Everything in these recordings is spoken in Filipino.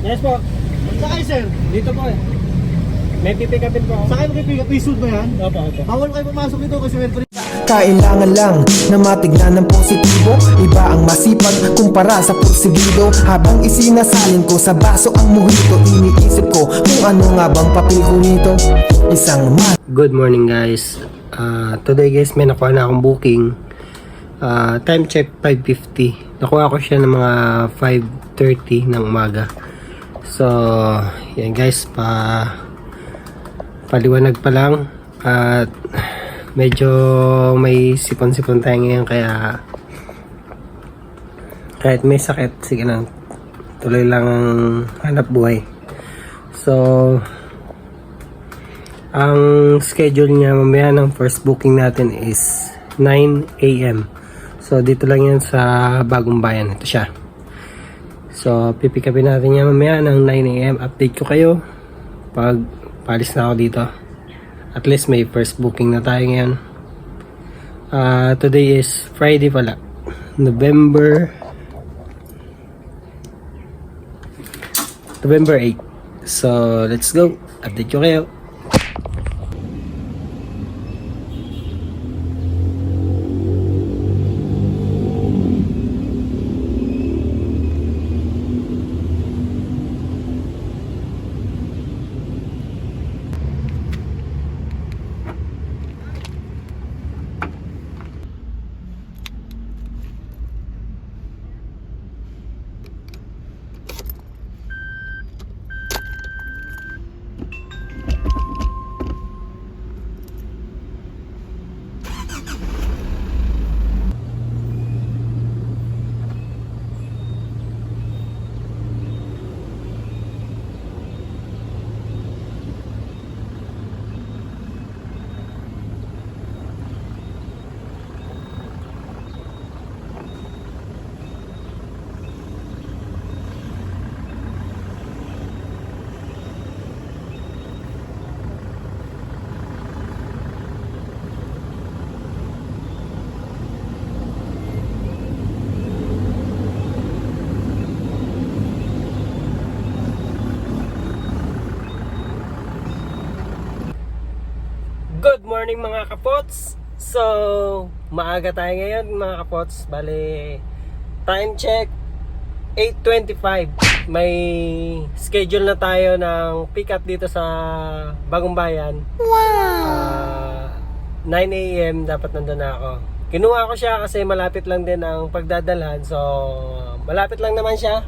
Yes po. Sakay sir. Dito po eh. May pipikapin po ako. Sakay mo kay Pisud ba yan? Opo, opo. Bawal kayo pumasok dito kasi meron Kailangan lang na matignan ng positibo. Iba ang masipag kumpara sa porsigido. Habang isinasalin ko sa baso ang mojito, iniisip ko kung ano nga bang papel ko nito. Isang Good morning guys. Today guys may nakuha na akong booking. Time check 5:50. Nakuha ko siya ng mga 5:30 ng umaga. So yan guys, paliwanag pa lang at medyo may sipon-sipon tayo ngayon, kaya kahit may sakit, sige lang, tuloy lang ang hanap buhay. So ang schedule niya mamaya ng first booking natin is 9 AM. So dito lang yan sa Bagong Bayan. Ito siya. So pipick upin natin yan mamaya ng 9 AM. Update ko kayo pag palis na ako dito. At least may first booking na tayo ngayon. Today is Friday pala, November 8. So let's go. Update ko kayo. Good morning mga kapots. So maaga tayo ngayon mga kapots. Bale time check 8:25. May schedule na tayo ng pick up dito sa Bagong Bayan. Wow! 9 AM dapat nandun na ako. Kinuha ko siya kasi malapit lang din ang pagdadalhan. So malapit lang naman siya.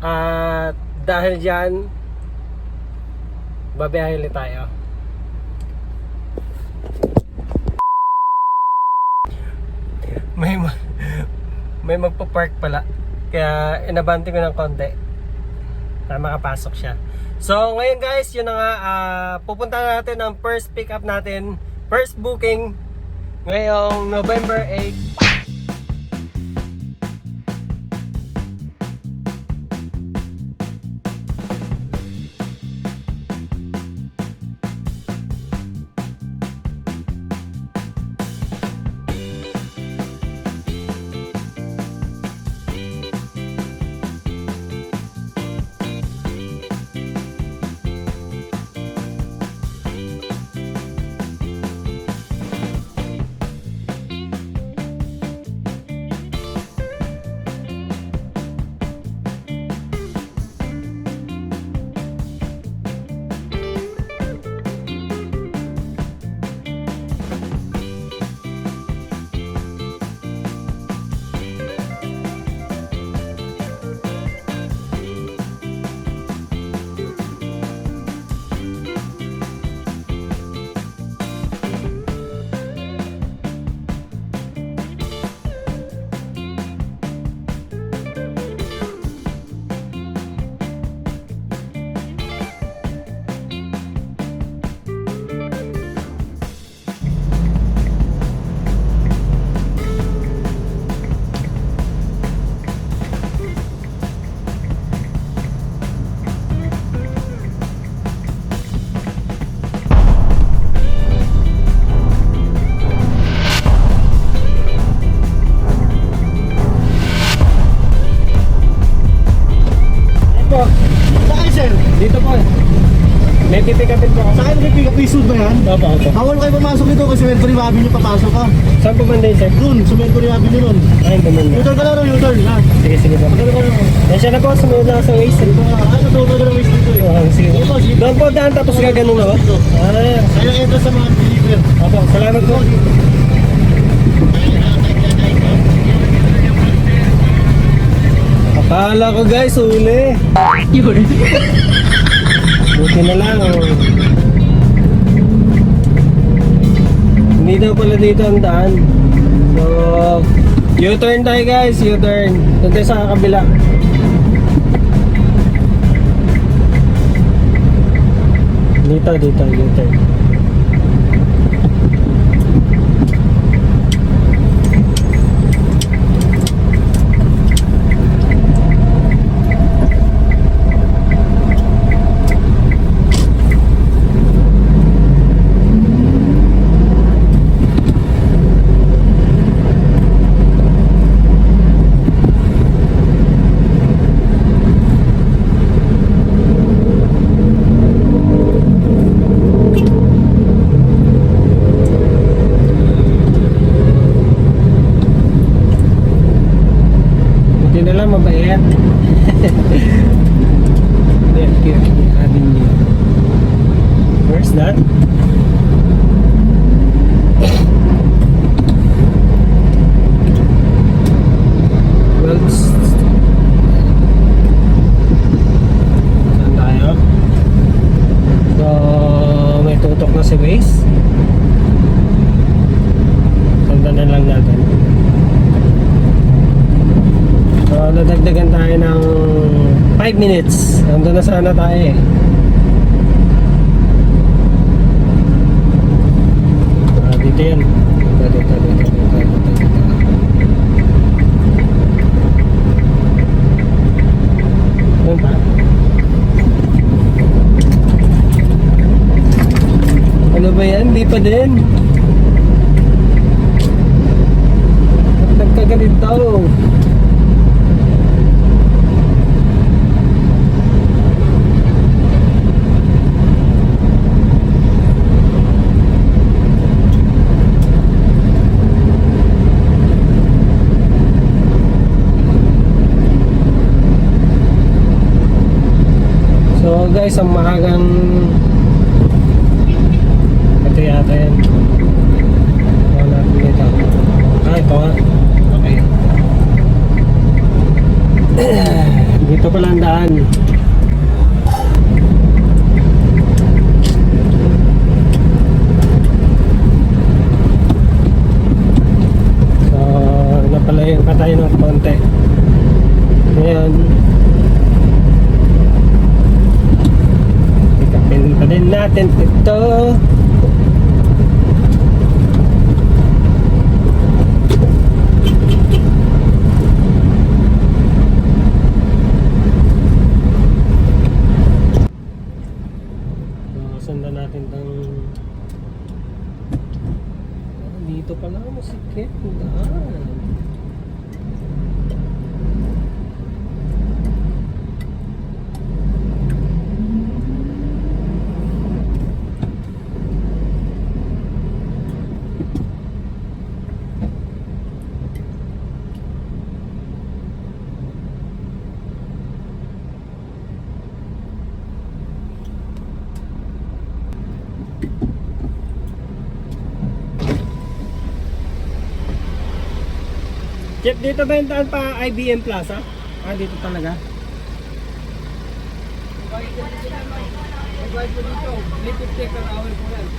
At dahil dyan, babiyahe ulit tayo. May magpa-park pala, kaya inabante ko ng konti para makapasok siya. So ngayon guys, yun na nga, pupunta natin ang first pick up natin, first booking ngayong November 8. May pipikapin po ako. Sa akin may pick-up issued ba yan? Opo, opo. Bawal kayo pumasok dito kasi Mercury Avenue papasok ka. Saan po banda yun, sir? Dun, sa Mercury Avenue nun. Ay, ganun na. U-turn ka lang, U-turn. Ha? Sige, sige po. U-turn ka lang. Yan siya na po, sumunod na ako sa waist. Ano to, ka lang waste dito eh. Sige po. Sige po, sige. Doon po daan tapos gaganon na ba? Ah, Kaya entrance sa mga deliver. opo, salamat po. Akala ko guys, uli. Buti na lang. Oh. Hindi daw pala dito ang daan. So, U-turn tayo guys, U-turn. Doon tayo sa kabila. Dito, U-turn. Buti na lang mabayad. Where's that? Well, saan tayo? So, may tutok na si Waze. Sundan na lang natin. So, nadagdagan tayo ng 5 minutes. Nandun na sana tayo eh. Dito yan. Dito. Doon pa. Ano ba yan? Di pa din. Nagkaganito. So guys, ang maagang ito yata yan. Wala natin dito. Ito nga. Okay. Dito pala ang daan. So napalayo pa tayo ng konti. Ngayon ikapin pa din natin ito. Sundan natin tang dito pala masikip daan. Jeff, dito ba yung daan pa IBM Plaza? Ah, dito talaga?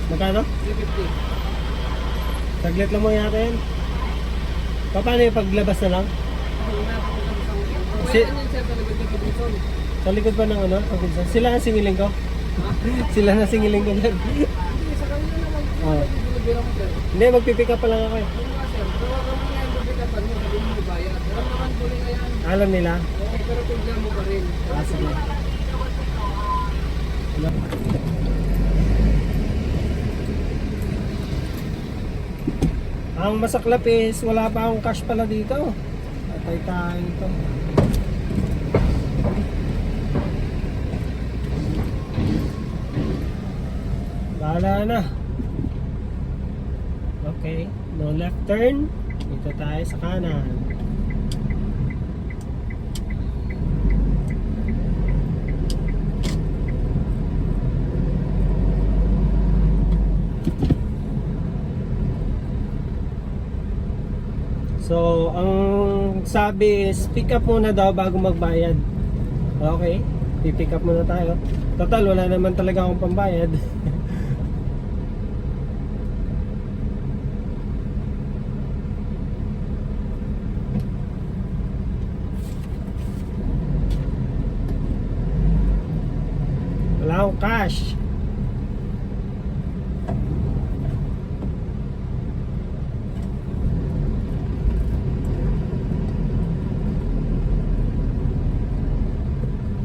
Magkano? 350. Saglit lang mo yata yan. Paano yung paglabas na lang? Sa likod ba ng ano? Sila ang singiling ko? Sila na singiling ko dyan. Oh. Hindi, magpipick up pa lang ako eh. Alam nila? Oo, pero tignan mo pa rin. Ah, sige. Ang masaklap is wala pa akong cash pala dito. Patay tayo ito. Bahala na. Okay, no left turn. Dito tayo sa kanan. So, ang sabi is pick up muna daw bago magbayad. Okay, pipick up muna tayo. Total, wala naman talaga akong pambayad. Wala akong cash.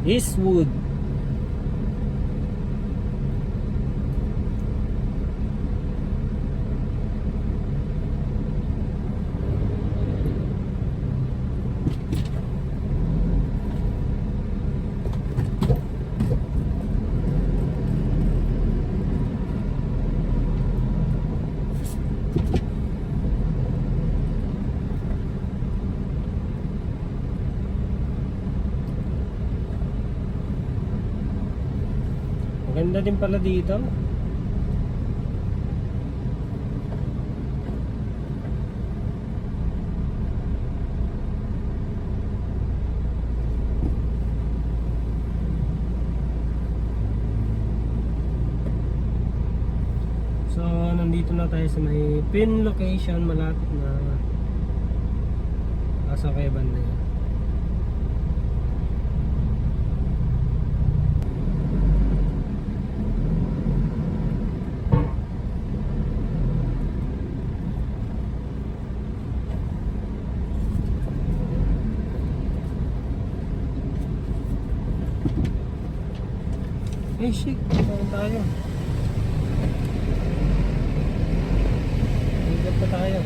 Eastwood. Maganda din pala dito. So, nandito na tayo sa may pin location, malapit na asa kay banda yun. Eh, shit. Saan tayo? Hinggat pa tayo.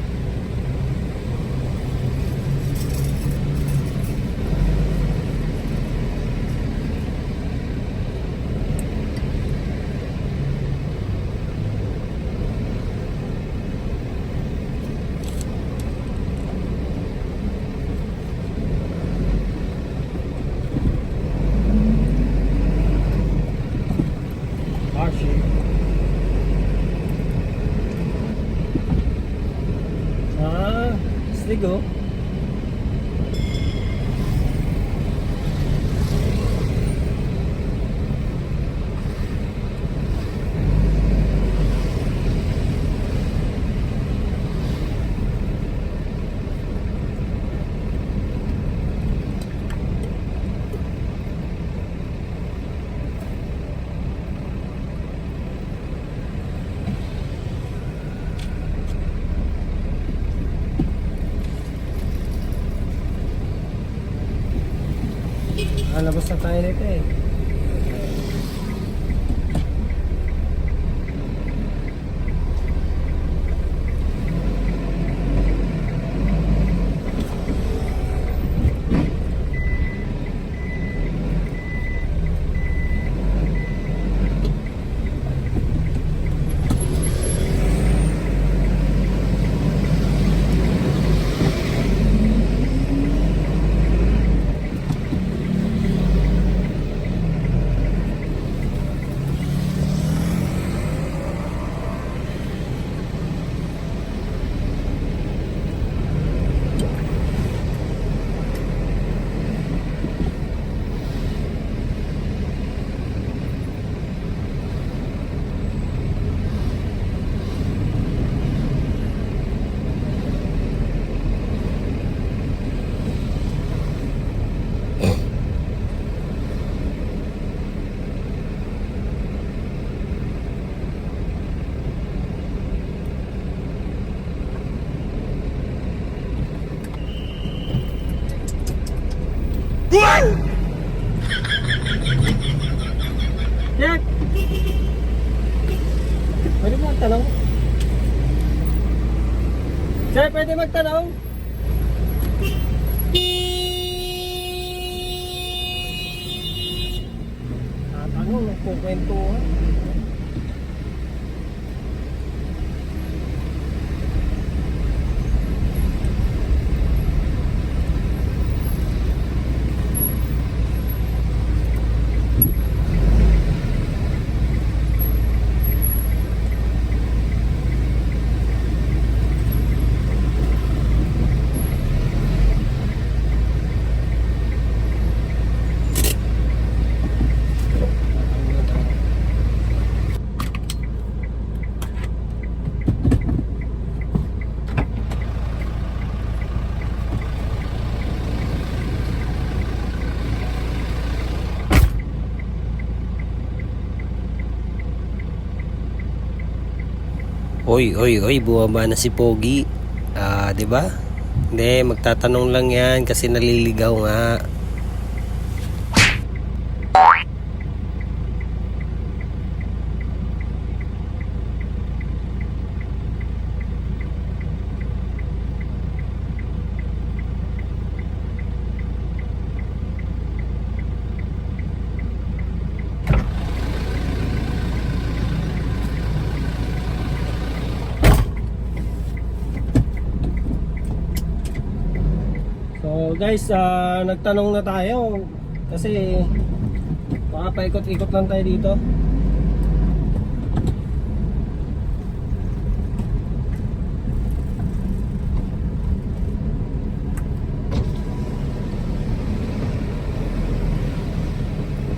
Go. Labas na tayo nito eh. Jack! Pwede mo magtanong? Sir, pwede magtanong? Tatanong, nagkukwentuhan. Oy, bumaba na si Pogi. Ah, 'di ba? Hindi, magtatanong lang 'yan kasi naliligaw nga. So guys, nagtanong na tayo kasi baka paikot-ikot lang tayo dito.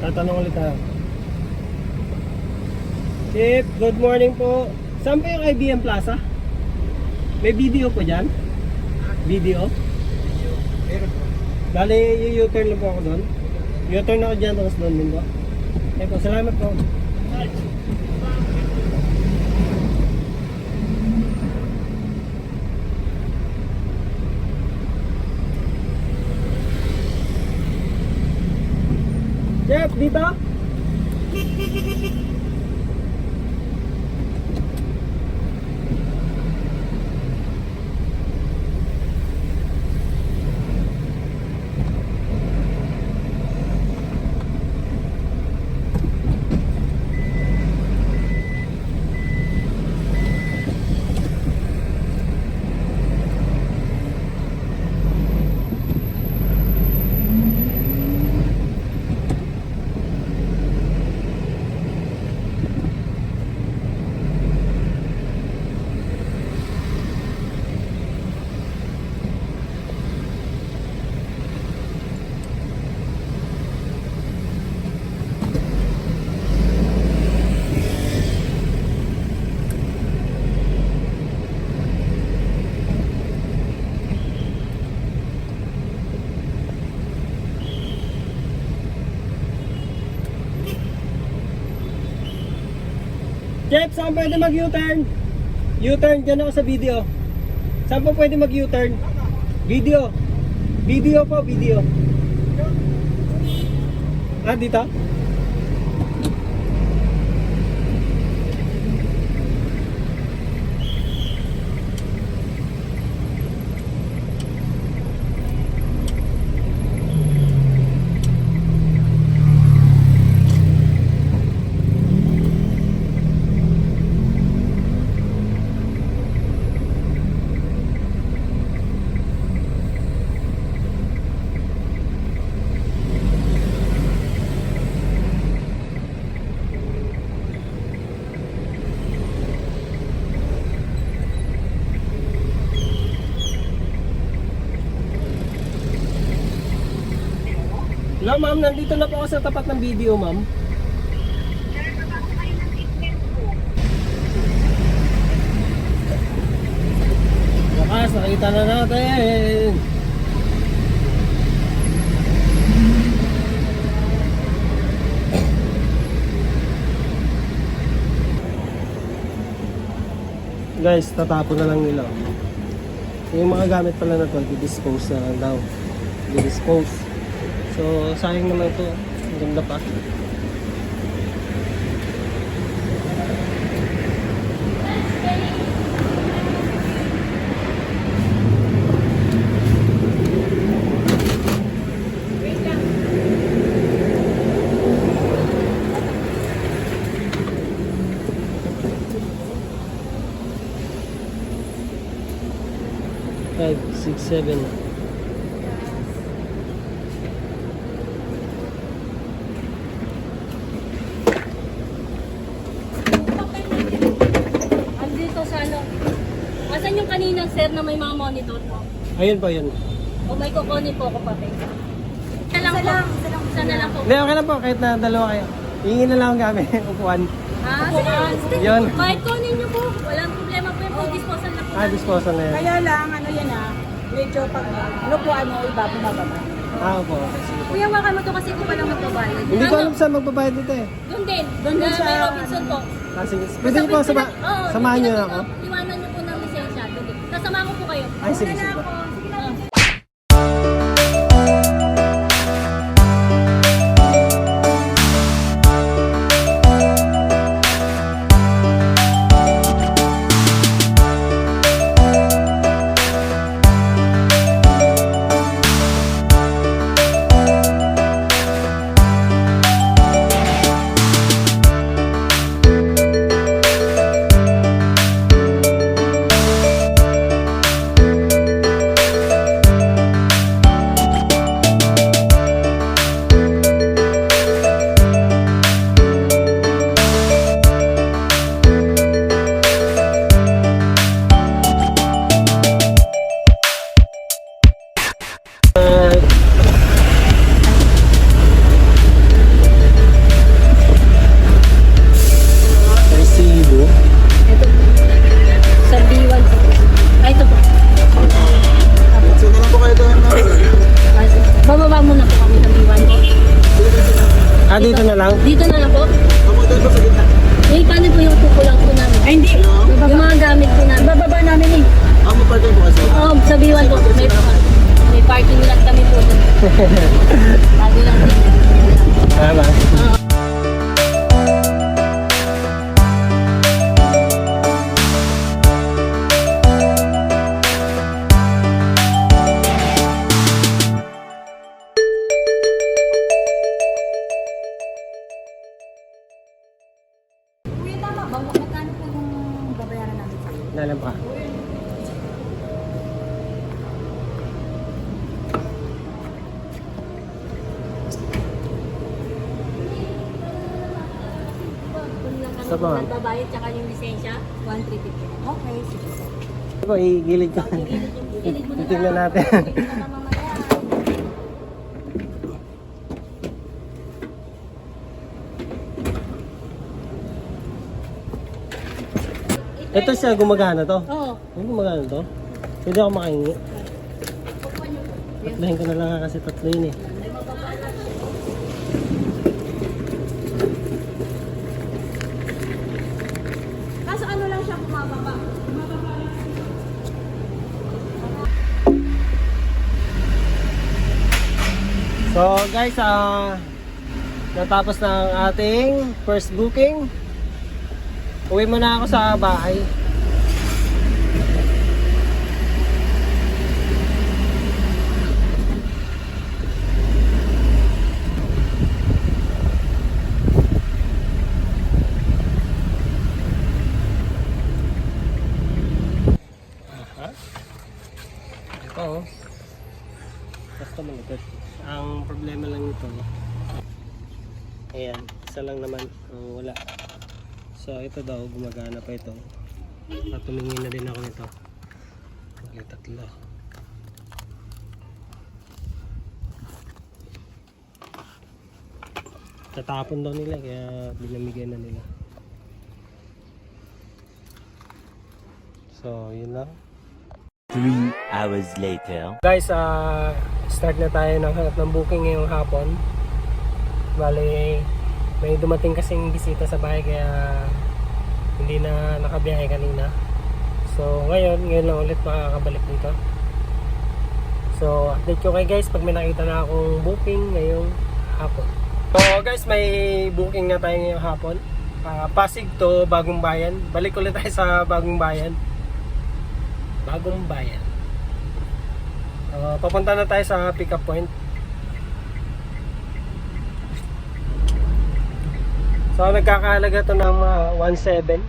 Tatanong ulit tayo. Chip, good morning po. Saan po yung IBM Plaza? May video po dyan? Video? Bali, u-turn lang po ako doon. U-turn ako dyan, tapos doon din po. Okay po, salamat po. Chef, dito? Chef, saan pwede mag-U-turn? U-turn, dyan ako sa video. Saan po pwede mag-U-turn? Video. Video po, video. Ah, dito? Hello ma'am, nandito na po ako sa tapat ng video ma'am. Lakas, nakita na natin. Guys, tatapon na lang nila. Yung mga gamit pala na to, i-dispose na lang daw. I-dispose. So, sayang naman ito. Ang ganda pa. Five, six, seven. Asan yung kaninang sir na may mga monitor po? Ayun po, yun. O may kukunin po ako pa rin. Isa lang po. Isa na lang po. Hindi, okay lang po. Kahit na dalawa kayo. Hingin na lang ang gamit. Upuan. Sige. Yun. Kahit kunin nyo po. Walang problema po yung disposal na po. Disposal na yan. Kaya lang, ano yan medyo pag lupuan mo, iba bumababa. Opo. Okay, sige po. Kuya, waka mo to kasi ko palang magbabayad. Hindi ko alam saan magbabayad dito eh. Doon din. Doon din sa... May Robinson po. Sige. Pwede niyo po samahan niyo na ako? Iwanan niyo po ng lisensya. Doon din. Sasamahan ko po kayo. Ay, sige, sige po. Ah. Resibo. Ito po. Sa B1 po. Ay, ito po. So, naman po kayo doon. Ah, sige. Bababa muna po kami sa B1 po. Dito na lang? Dito na lang po. Ako doon po sa gitna. Eh, paano po yung kukulang po namin? Ay, hindi. Yung mga gamit po namin. Bababa namin eh. Maparking po kasi. Oo, sa B1 po. May parking lot kami po doon. Bago lang din. Tama. Kuya, tama ba? Magkano po yung babayaran namin sa iyo? Nalam pa. Kung lang kami Sa po ba? nagbabayad tsaka yung lisensya, 1,350. Okay, sige po. Ito, igilid ko. Gilid mo na Titignan natin. Gilid mo na mamaya. Ito siya, gumagana to. Oo. Ay, gumagana to. Pwede ako makahingi. Tatlahin ko na lang kasi tatlo yun eh. Kaso ano lang siya bumababa. So guys, natapos na ang ating first booking. Uwi muna ako sa bahay. Ito oh. Basta malapit. Ang problema lang nito, ayan, isa lang naman ang wala. So ito daw, gumagana pa ito. At tumingin na din ako nito. Okay, tatlo. Tatapon daw nila kaya binamigay na nila. So yun lang. 3 hours later. Guys, start na tayo ng hanap ng booking ngayong hapon. Bale, may dumating kasing bisita sa bahay kaya hindi na nakabiyahe kanina. So ngayon lang ulit makakabalik dito. So update ko kayo guys pag may nakita na akong booking ngayong hapon. So guys, may booking na tayo ngayong hapon. Pasig to Bagong Bayan. Balik ulit tayo sa Bagong Bayan. Bagong Bayan. Papunta na tayo sa pick up point. So nagkakahalaga to ng 1.7.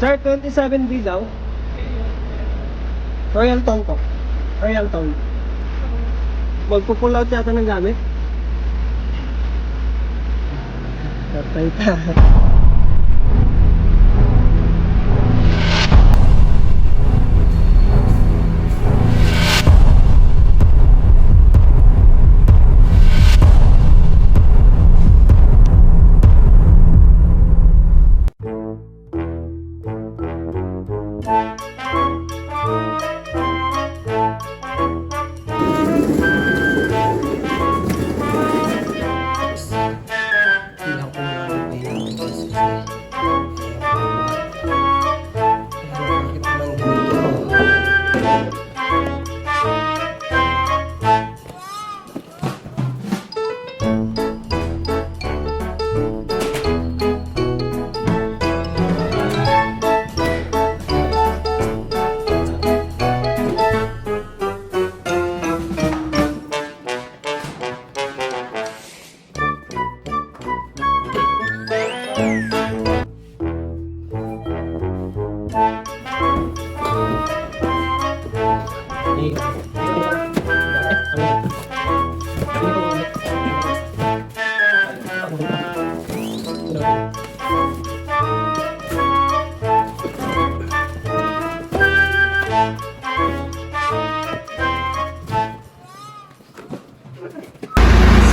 Sir, 27B daw. Royal Town po. Royal Town. Magpo-pull out yata ng gamit. Patay ta.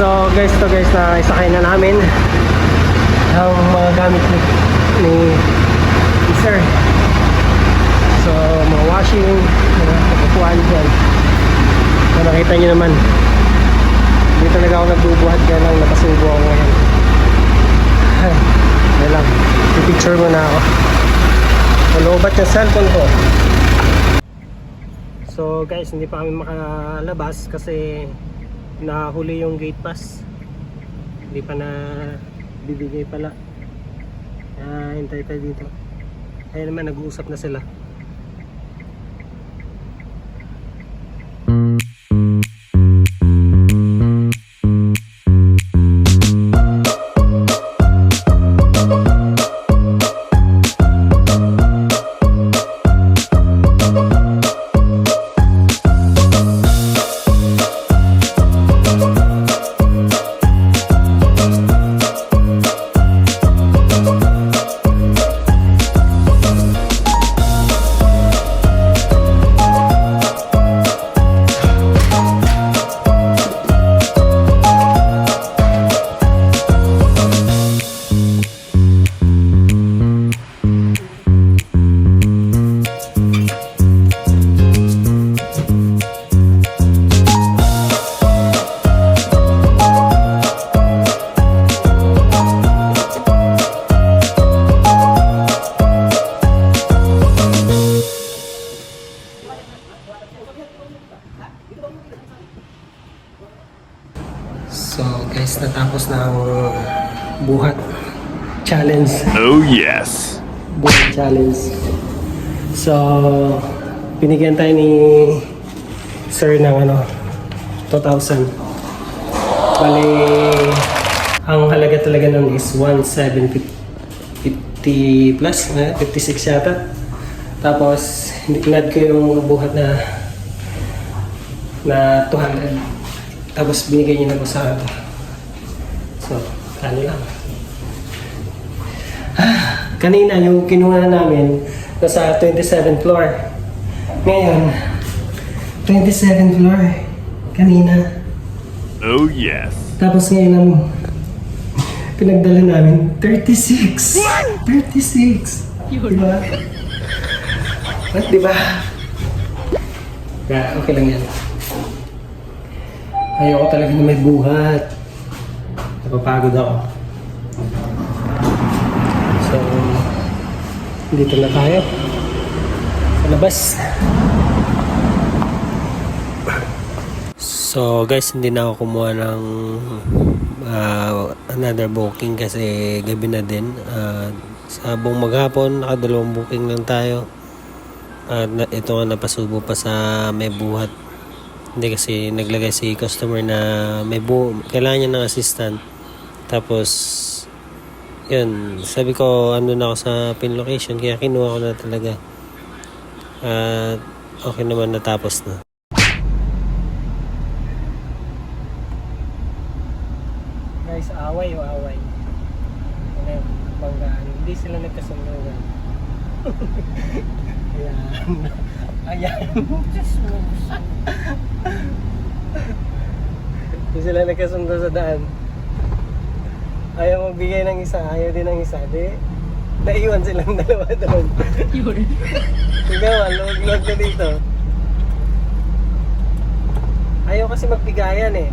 So guys, na isakay na namin ang mga gamit ni Sir. So mga washing, mga kapuan dyan. So nakita nyo naman, hindi talaga ako nagbubuhat, kaya lang napasubo ako ngayon. Kaya lang, pipicture mo na ako. Nalobat yung cellphone ko. So guys, hindi pa kami makalabas kasi nahuli yung gate pass, hindi pa na bibigay pala. Hintay tayo dito. Ayun naman, nag-uusap na sila. So guys, natapos na ang buhat challenge. Oh yes. Buhat challenge. So binigyan tayo ni Sir ng 2,000. Bali, ang halaga talaga nun is 1,750 plus, 56 yata. Tapos inad ko yung buhat na 200. Tapos binigay niya na ko sa akin. So, ano lang. Kanina yung kinuha na namin nasa 27th floor. Ngayon, 27th floor. Kanina. Oh yes. Tapos ngayon ang pinagdala namin 36. 36. Diba? At diba? Yeah, okay lang yan. Ayoko talaga na may buhat. Napapagod ako. So, dito na tayo. Sa labas. So guys, hindi na ako kumuha ng another booking kasi gabi na din. Sa buong maghapon, nakadalawang booking lang tayo. Ito nga napasubo pa sa may buhat. Hindi kasi naglagay si customer na may kailangan niya ng assistant. Tapos Yun, sabi ko ano na ako sa pin location kaya kinuha ko na talaga. At okay naman, natapos na. Guys, away o away. Ano, banggaan. Hindi sila nagkasundo. Ayan. Ayan. Hindi sila nagkasundo sa daan. Ayaw magbigay ng isa, ayaw din ng isa. Di, naiwan silang dalawa doon. Yun. Tingnan mo, luwag-luwag na dito. Ayaw kasi magbigayan eh.